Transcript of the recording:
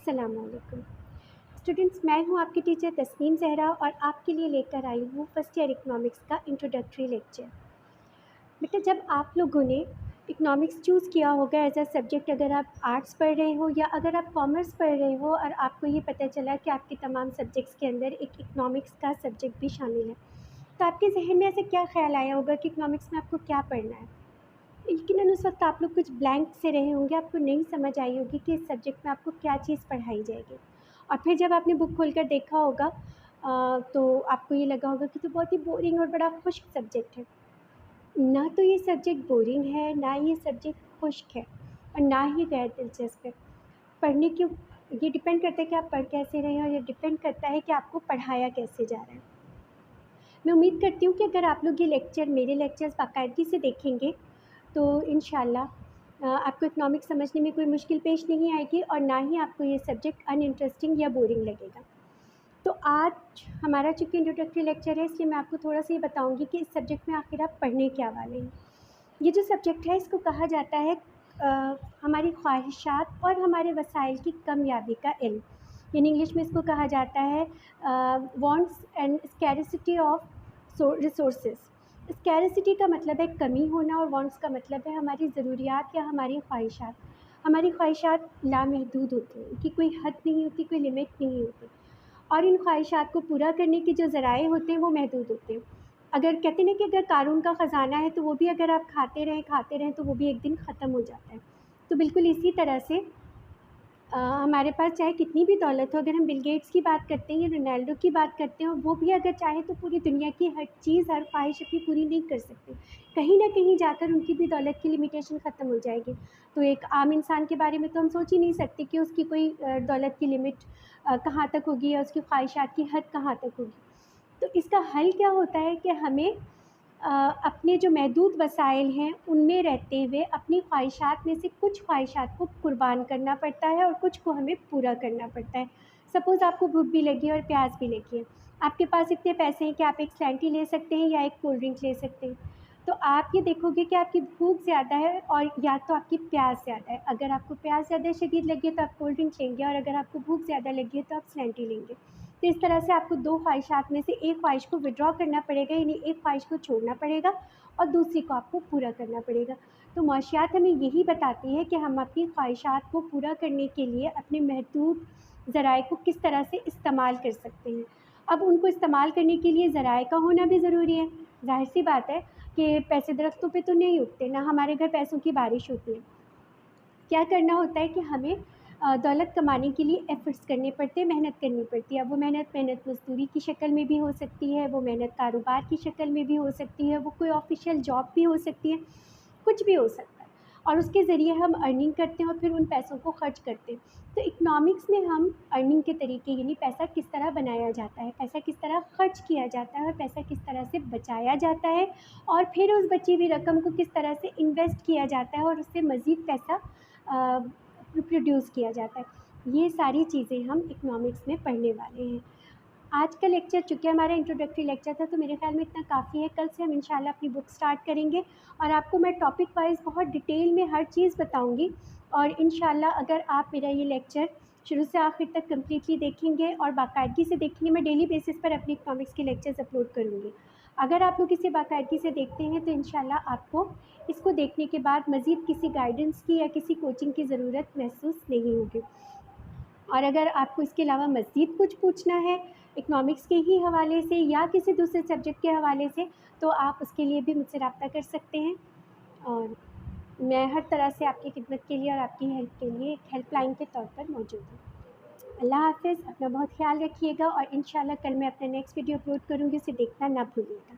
अस्सलाम वालेकुम स्टूडेंट्स। मैं हूं आपकी टीचर तस्नीम ज़हरा और आपके लिए लेकर आई हूं फर्स्ट ईयर इकनॉमिक्स का इंट्रोडक्टरी लेक्चर। बेटा, जब आप लोगों ने इकनॉमिक्स चूज़ किया होगा एज अ सब्जेक्ट, अगर आप आर्ट्स पढ़ रहे हो या अगर आप कॉमर्स पढ़ रहे हो और आपको ये पता चला कि आपके तमाम सब्जेक्ट्स के अंदर एक इकनॉमिक्स का सब्जेक्ट भी शामिल है, तो आपके जहन में ऐसे क्या ख्याल आया होगा कि इकनॉमिक्स में आपको क्या पढ़ना है। यकीनन उस वक्त आप लोग कुछ ब्लैंक से रहे होंगे, आपको नहीं समझ आई होगी कि इस सब्जेक्ट में आपको क्या चीज़ पढ़ाई जाएगी। और फिर जब आपने बुक खोलकर देखा होगा तो आपको ये लगा होगा कि तो बहुत ही बोरिंग और बड़ा खुश्क सब्जेक्ट है। ना तो ये सब्जेक्ट बोरिंग है, ना ये सब्जेक्ट खुश्क है और ना ही गैर दिलचस्प है। पढ़ने की ये डिपेंड करता है कि आप पढ़ कैसे रहे हैं और ये डिपेंड करता है कि आपको पढ़ाया कैसे जा रहा है। मैं उम्मीद करती हूँ कि अगर आप लोग ये मेरे लेक्चर्स बाकायदगी से देखेंगे तो इंशाल्लाह आपको इकनॉमिक्स समझने में कोई मुश्किल पेश नहीं आएगी और ना ही आपको ये सब्जेक्ट अनइंटरेस्टिंग या बोरिंग लगेगा। तो आज हमारा चूँकि इंट्रोडक्टरी लेक्चर है, इसलिए मैं आपको थोड़ा सा ये बताऊंगी कि इस सब्जेक्ट में आखिर आप पढ़ने क्या वाले हैं। ये जो सब्जेक्ट है इसको कहा जाता है हमारी ख्वाहिशात और हमारे वसाइल की कमयाबी का इल्म, यानी इंग्लिश में इसको कहा जाता है wants and scarcity of resources. Scarcity का मतलब है कमी होना और वांट्स का मतलब है हमारी ज़रूरियात या हमारी ख्वाहिशात। हमारी ख्वाहिशात लामहदूद होती हैं, इनकी कोई हद नहीं होती, कोई लिमिट नहीं होती, और इन ख्वाहिशात को पूरा करने के जो ज़राए होते हैं वो महदूद होते हैं। अगर कहते हैं ना कि अगर कारून का ख़जाना है तो वो भी अगर आप खाते रहें तो वो भी एक दिन ख़त्म हो जाता है। तो बिल्कुल इसी तरह से हमारे पास चाहे कितनी भी दौलत हो, अगर हम बिल गेट्स की बात करते हैं या रोनाल्डो की बात करते हैं, वो भी अगर चाहे तो पूरी दुनिया की हर चीज़, हर ख्वाहिश अपनी पूरी नहीं कर सकते। कहीं ना कहीं जाकर उनकी भी दौलत की लिमिटेशन ख़त्म हो जाएगी। तो एक आम इंसान के बारे में तो हम सोच ही नहीं सकते कि उसकी कोई दौलत की लिमिट कहाँ तक होगी या उसकी ख्वाहिशात की हद कहाँ तक होगी। तो इसका हल क्या होता है कि हमें अपने जो महदूद वसाइल हैं उनमें रहते हुए अपनी ख्वाहिशात में से कुछ ख्वाहिशात को कुर्बान करना पड़ता है और कुछ को हमें पूरा करना पड़ता है। सपोज़ आपको भूख भी लगी है और प्यास भी लगी है, आपके पास इतने पैसे हैं कि आप एक स्लैंटी ले सकते हैं या एक कोल्ड ड्रिंक ले सकते हैं। तो आप ये देखोगे कि आपकी भूख ज़्यादा है और या तो आपकी प्यास ज़्यादा है। अगर आपको प्यास ज़्यादा शदीद लगी है तो आप कोल्ड ड्रिंक लेंगे और अगर आपको भूख ज़्यादा लगी है तो आप स्लैंटी लेंगे। तो इस तरह से आपको दो ख्वाहिशात में से एक ख्वाहिश को विड्रॉ करना पड़ेगा, यानी एक ख्वाहिश को छोड़ना पड़ेगा और दूसरी को आपको पूरा करना पड़ेगा। तो मुआशियात हमें यही बताती है कि हम अपनी ख्वाहिशात को पूरा करने के लिए अपने महदूद ज़राए को किस तरह से इस्तेमाल कर सकते हैं। अब उनको इस्तेमाल करने के लिए ज़राए का होना भी ज़रूरी है। ज़ाहिर सी बात है कि पैसे दरख्तों पे तो नहीं उगते, ना हमारे घर पैसों की बारिश होती है। क्या करना होता है कि हमें दौलत कमाने के लिए एफ़र्ट्स करने पड़ते हैं, मेहनत करनी पड़ती है। अब वो मेहनत मज़दूरी की शक्ल में भी हो सकती है, वो मेहनत कारोबार की शक्ल में भी हो सकती है, वो कोई ऑफ़िशियल जॉब भी हो सकती है, कुछ भी हो सकता है। और उसके ज़रिए हम अर्निंग करते हैं और फिर उन पैसों को ख़र्च करते हैं। तो इकनॉमिक्स में हम अर्निंग के तरीके, यानी पैसा किस तरह बनाया जाता है, पैसा किस तरह ख़र्च किया जाता है और पैसा किस तरह से बचाया जाता है और फिर उस बची हुई रकम को किस तरह से इन्वेस्ट किया जाता है और उससे मज़ीद पैसा प्रोड्यूस किया जाता है, ये सारी चीज़ें हम इकनॉमिक्स में पढ़ने वाले हैं। आज का लेक्चर चूँकि हमारा इंट्रोडक्टरी लेक्चर था तो मेरे ख़्याल में इतना काफ़ी है। कल से हम इंशाल्लाह अपनी बुक स्टार्ट करेंगे और आपको मैं टॉपिक वाइज़ बहुत डिटेल में हर चीज़ बताऊँगी। और इंशाल्लाह अगर आप मेरा ये लेक्चर शुरू से आखिर तक कम्प्लीटली देखेंगे और बाकायदगी से देखेंगे, मैं डेली बेसिस पर अपने इकनॉमिक्स के लेक्चर्स अपलोड करूँगी। अगर आप लोग इसे बाकायदगी से देखते हैं तो इंशाल्लाह आपको इसको देखने के बाद मज़ीद किसी गाइडेंस की या किसी कोचिंग की ज़रूरत महसूस नहीं होगी। और अगर आपको इसके अलावा मज़ीद कुछ पूछना है इकनॉमिक्स के ही हवाले से या किसी दूसरे सब्जेक्ट के हवाले से, तो आप उसके लिए भी मुझसे रब्ता कर सकते हैं। और मैं हर तरह से आपकी खिदमत के लिए और आपकी हेल्प के लिए एक हेल्पलाइन के तौर पर मौजूद हूँ। अल्लाह हाफ़िज़, अपना बहुत ख़्याल रखिएगा और इंशाल्लाह कल मैं अपना नेक्स्ट वीडियो अपलोड करूँगी, उसे देखना ना भूलिएगा।